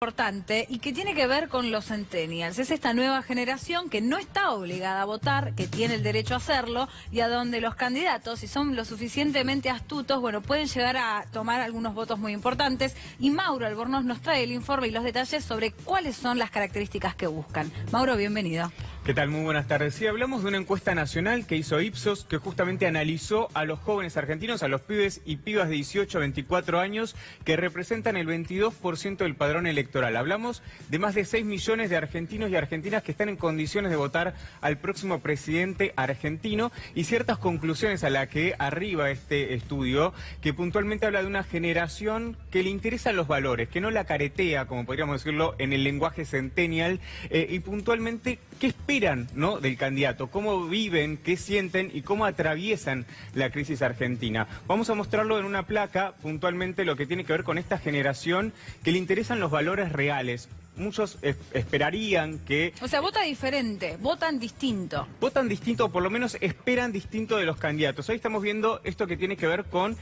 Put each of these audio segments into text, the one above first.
Importante y que tiene que ver con los centennials. Es esta nueva generación que no está obligada a votar, que tiene el derecho a hacerlo y a donde los candidatos, si son lo suficientemente astutos, bueno, pueden llegar a tomar algunos votos muy importantes. Y Mauro Albornoz nos trae el informe y los detalles sobre cuáles son las características que buscan. Mauro, bienvenido. ¿Qué tal? Muy buenas tardes. Sí, hablamos de una encuesta nacional que hizo Ipsos, que justamente analizó a los jóvenes argentinos, a los pibes y pibas de 18 a 24 años, que representan el 22% del padrón electoral. Hablamos de más de 6 millones de argentinos y argentinas que están en condiciones de votar al próximo presidente argentino y ciertas conclusiones a las que arriba este estudio, que puntualmente habla de una generación que le interesan los valores, que no la caretea, como podríamos decirlo, en el lenguaje centennial, y puntualmente qué esperan, ¿no?, del candidato, cómo viven, qué sienten y cómo atraviesan la crisis argentina. Vamos a mostrarlo en una placa, puntualmente lo que tiene que ver con esta generación que le interesan los valores reales. Muchos esperarían que... O sea, vota diferente, votan distinto. Votan distinto, o por lo menos esperan distinto de los candidatos. Ahí estamos viendo esto que tiene que ver con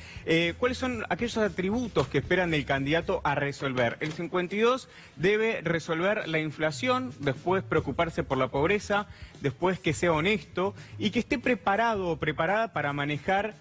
cuáles son aquellos atributos que esperan del candidato a resolver. El 52 debe resolver la inflación, después preocuparse por la pobreza, después que sea honesto y que esté preparado o preparada para manejar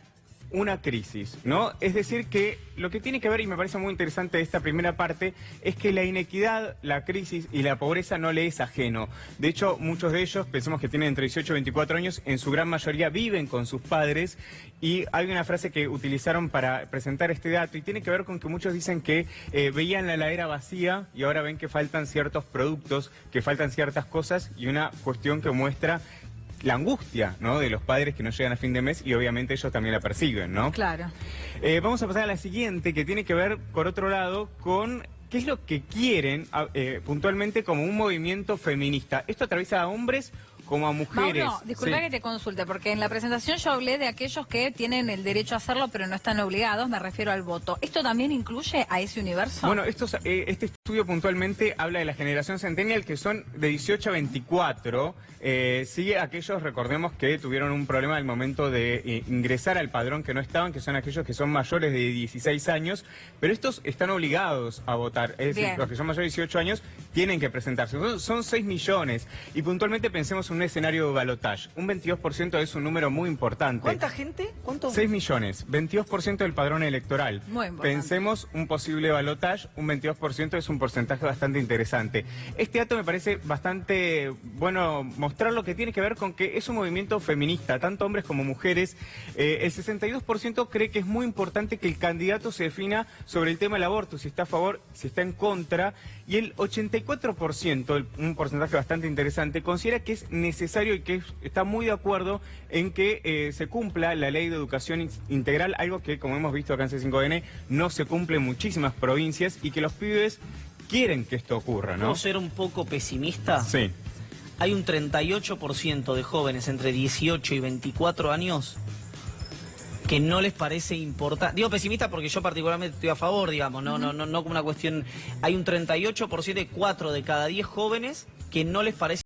una crisis, ¿no? Es decir, que lo que tiene que ver, y me parece muy interesante de esta primera parte, es que la inequidad, la crisis y la pobreza no le es ajeno. De hecho, muchos de ellos, pensemos que tienen entre 18 y 24 años, en su gran mayoría viven con sus padres, y hay una frase que utilizaron para presentar este dato, y tiene que ver con que muchos dicen que veían la heladera vacía y ahora ven que faltan ciertos productos, que faltan ciertas cosas, y una cuestión que muestra la angustia, ¿no?, de los padres que no llegan a fin de mes y obviamente ellos también la persiguen, ¿no? Claro. Vamos a pasar a la siguiente, que tiene que ver, por otro lado, con qué es lo que quieren puntualmente como un movimiento feminista. Esto atraviesa a hombres como a mujeres. Mauro, disculpa sí, que te consulte, porque en la presentación yo hablé de aquellos que tienen el derecho a hacerlo, pero no están obligados, me refiero al voto. ¿Esto también incluye a ese universo? Bueno, este estudio puntualmente habla de la generación centennial, que son de 18 a 24. Sí, aquellos, recordemos, que tuvieron un problema al momento de ingresar al padrón, que no estaban, que son aquellos que son mayores de 16 años, pero estos están obligados a votar. Es decir, los que son mayores de 18 años tienen que presentarse. Son 6 millones. Y puntualmente pensemos en un escenario de balotaje. Un 22% es un número muy importante. ¿Cuánta gente? ¿Cuánto? 6 millones, 22% del padrón electoral. Muy importante. Pensemos un posible balotaje, un 22% es un porcentaje bastante interesante. Este dato me parece bastante bueno mostrar lo que tiene que ver con que es un movimiento feminista, tanto hombres como mujeres. El 62% cree que es muy importante que el candidato se defina sobre el tema del aborto, si está a favor, si está en contra, y el 84%, un porcentaje bastante interesante, considera que es necesario y que está muy de acuerdo en que se cumpla la ley de educación integral, algo que, como hemos visto acá en C5N, no se cumple en muchísimas provincias y que los pibes quieren que esto ocurra, ¿no? ¿Puedo ser un poco pesimista? Sí. Hay un 38% de jóvenes entre 18 y 24 años que no les parece importante. Digo pesimista porque yo particularmente estoy a favor, digamos, no como una cuestión. Hay un 38% de 4 de cada 10 jóvenes que no les parece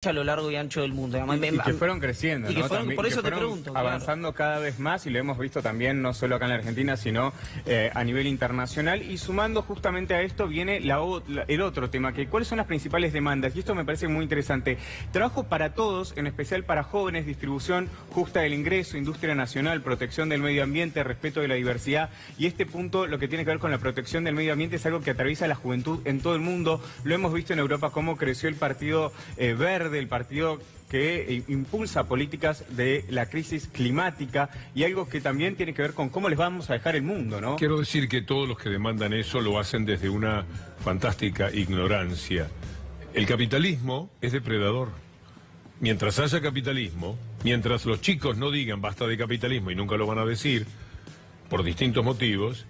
a lo largo y ancho del mundo. Y que fueron creciendo, y que ¿no? fueron, También, por eso que te fueron pregunto. avanzando cada vez más, y lo hemos visto también no solo acá en la Argentina, sino a nivel internacional. Y sumando justamente a esto viene el otro tema, que cuáles son las principales demandas. Y esto me parece muy interesante. Trabajo para todos, en especial para jóvenes, distribución justa del ingreso, industria nacional, protección del medio ambiente, respeto de la diversidad. Y este punto, lo que tiene que ver con la protección del medio ambiente, es algo que atraviesa la juventud en todo el mundo. Lo hemos visto en Europa, cómo creció el Partido Verde, el partido que impulsa políticas de la crisis climática, y algo que también tiene que ver con cómo les vamos a dejar el mundo, ¿no? Quiero decir que todos los que demandan eso lo hacen desde una fantástica ignorancia. El capitalismo es depredador. Mientras haya capitalismo, mientras los chicos no digan basta de capitalismo, y nunca lo van a decir, por distintos motivos,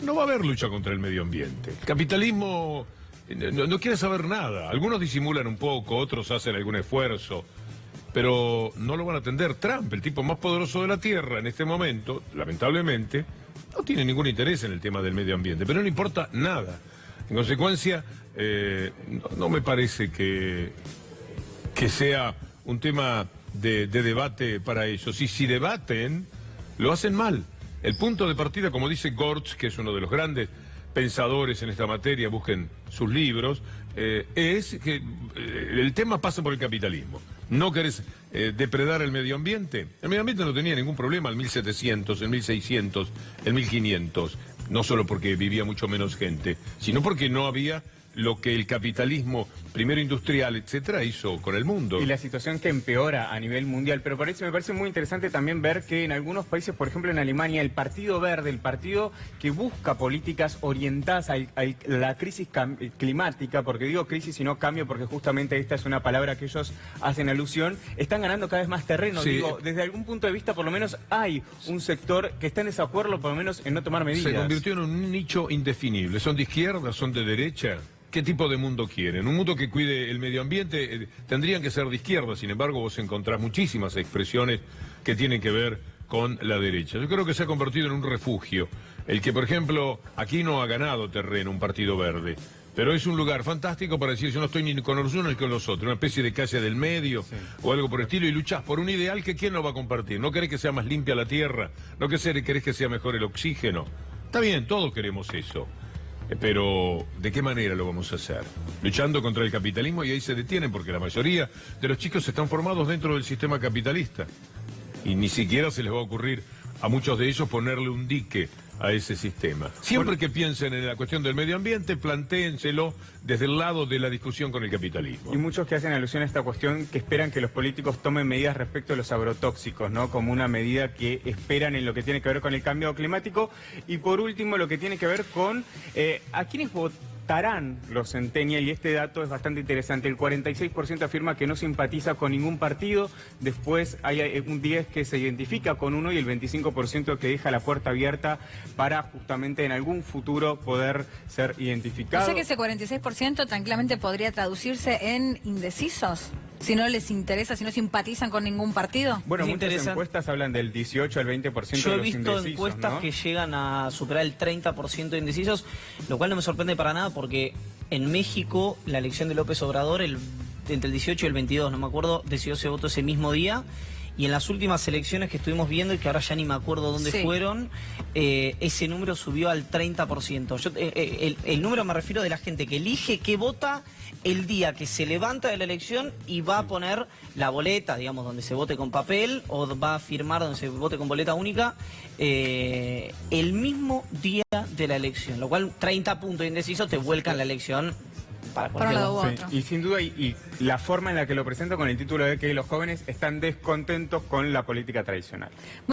no va a haber lucha contra el medio ambiente. El capitalismo no quiere saber nada. Algunos disimulan un poco, otros hacen algún esfuerzo, pero no lo van a atender. Trump, el tipo más poderoso de la Tierra en este momento, lamentablemente, no tiene ningún interés en el tema del medio ambiente, pero no le importa nada. En consecuencia, no me parece que sea un tema de debate para ellos. Y si debaten, lo hacen mal. El punto de partida, como dice Gortz, que es uno de los grandes pensadores en esta materia, busquen sus libros, es que el tema pasa por el capitalismo. ¿No querés depredar el medio ambiente? El medio ambiente no tenía ningún problema en 1700, en 1600, en 1500. No solo porque vivía mucho menos gente, sino porque no había lo que el capitalismo, primero industrial, etcétera, hizo con el mundo. Y la situación que empeora a nivel mundial. Pero me parece muy interesante también ver que en algunos países, por ejemplo en Alemania, el Partido Verde, el partido que busca políticas orientadas a la crisis climática, porque digo crisis y no cambio, porque justamente esta es una palabra que ellos hacen alusión, están ganando cada vez más terreno. Sí. Digo, desde algún punto de vista, por lo menos hay un sector que está en desacuerdo, por lo menos en no tomar medidas. Se convirtió en un nicho indefinible. ¿Son de izquierda? ¿Son de derecha? ¿Qué tipo de mundo quieren? Un mundo que cuide el medio ambiente tendrían que ser de izquierda, sin embargo vos encontrás muchísimas expresiones que tienen que ver con la derecha. Yo creo que se ha convertido en un refugio. El que, por ejemplo, aquí no ha ganado terreno un partido verde, pero es un lugar fantástico para decir yo no estoy ni con los unos ni con los otros, una especie de calle del medio o algo por el estilo, y luchás por un ideal que ¿quién lo va a compartir? ¿No querés que sea más limpia la tierra? ¿No querés que sea mejor el oxígeno? Está bien, todos queremos eso. Pero, ¿de qué manera lo vamos a hacer? Luchando contra el capitalismo, y ahí se detienen, porque la mayoría de los chicos están formados dentro del sistema capitalista. Y ni siquiera se les va a ocurrir a muchos de ellos ponerle un dique a ese sistema. Siempre que piensen en la cuestión del medio ambiente, plantéenselo desde el lado de la discusión con el capitalismo. Y muchos que hacen alusión a esta cuestión que esperan que los políticos tomen medidas respecto a los agrotóxicos, ¿no? Como una medida que esperan en lo que tiene que ver con el cambio climático. Y por último, lo que tiene que ver con a quienes votarán los centennials, y este dato es bastante interesante. El 46% afirma que no simpatiza con ningún partido, después hay un 10% que se identifica con uno y el 25% que deja la puerta abierta para justamente en algún futuro poder ser identificado. O sea que ese 46% tranquilamente podría traducirse en indecisos, si no les interesa, si no simpatizan con ningún partido. Bueno, Es muchas interesante. encuestas hablan del 18 al 20% Yo de he los visto indecisos, encuestas ¿no? que llegan a superar el 30% de indecisos, lo cual no me sorprende para nada porque en México la elección de López Obrador, entre el 18 y el 22, no me acuerdo, decidió ese voto ese mismo día. Y en las últimas elecciones que estuvimos viendo, y que ahora ya ni me acuerdo dónde Sí. fueron, ese número subió al 30%. El número me refiero de la gente que elige, que vota el día que se levanta de la elección y va a poner la boleta, digamos, donde se vote con papel, o va a firmar donde se vote con boleta única, el mismo día de la elección. Lo cual 30 puntos de indecisos te vuelcan la elección para Para un cualquier lado u lado. otro. Sí, y sin duda, y la forma en la que lo presento con el título de que los jóvenes están descontentos con la política tradicional.